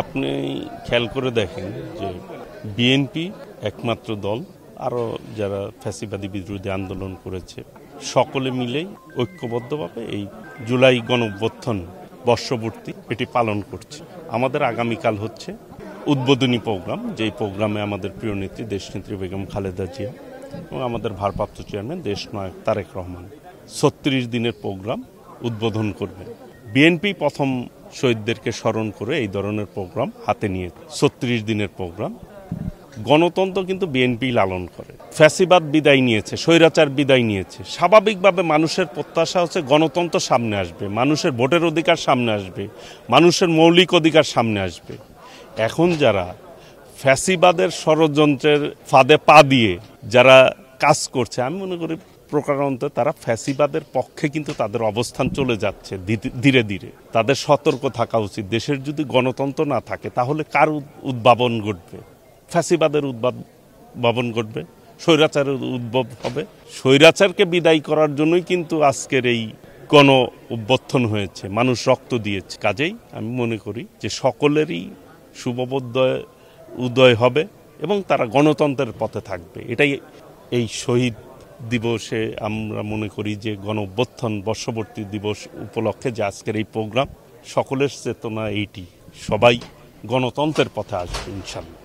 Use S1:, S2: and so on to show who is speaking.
S1: আপনি খেয়াল করে দেখেন যে বিএনপি একমাত্র দল, আরও যারা ফ্যাসিবাদী বিরোধী আন্দোলন করেছে সকলে মিলেই ঐক্যবদ্ধভাবে এই জুলাই গণঅভ্যুত্থান বর্ষপূর্তি এটি পালন করছে। আমাদের আগামীকাল হচ্ছে উদ্বোধনী প্রোগ্রাম, যেই প্রোগ্রামে আমাদের প্রিয় নেত্রী দেশনেত্রী বেগম খালেদা জিয়া এবং আমাদের ভারপ্রাপ্ত চেয়ারম্যান দেশনায়ক তারেক রহমান ৩৬ দিনের প্রোগ্রাম উদ্বোধন করবেন। বিএনপি প্রথম শহীদদেরকে স্মরণ করে এই ধরনের প্রোগ্রাম হাতে নিয়ে ৩৬ দিনের প্রোগ্রাম। গণতন্ত্র কিন্তু বিএনপি লালন করে। ফ্যাসিবাদ বিদায় নিয়েছে, স্বৈরাচার বিদায় নিয়েছে। স্বাভাবিকভাবে মানুষের প্রত্যাশা হচ্ছে গণতন্ত্র সামনে আসবে, মানুষের ভোটের অধিকার সামনে আসবে, মানুষের মৌলিক অধিকার সামনে আসবে। এখন যারা ফ্যাসিবাদের ষড়যন্ত্রের ফাঁদে পা দিয়ে যারা কাজ করছে, আমি মনে করি প্রকারান্তে তারা ফ্যাসিবাদের পক্ষে কিন্তু তাদের অবস্থান চলে যাচ্ছে ধীরে ধীরে। তাদের সতর্ক থাকা উচিত। দেশের যদি গণতন্ত্র না থাকে তাহলে কার উদ্ভাবন ঘটবে? ফ্যাসিবাদের উদ্ভাবন ঘটবে, স্বৈরাচারের উদ্ভব হবে। স্বৈরাচারকে বিদায় করার জন্যই কিন্তু আজকের এই গণ অভ্যুত্থান হয়েছে, মানুষ রক্ত দিয়েছে। কাজেই আমি মনে করি যে সকলেরই শুভবোধ উদয় হবে এবং তারা গণতন্ত্রের পথে থাকবে। এটাই এই শহীদ দিবসে আমরা মনে করি যে গণ অভ্যুত্থান বর্ষপূর্তি দিবস উপলক্ষে যে আজকের এই প্রোগ্রাম, সকলের চেতনা এইটি, সবাই গণতন্ত্রের পথে আসবে ইনশাল্লাহ।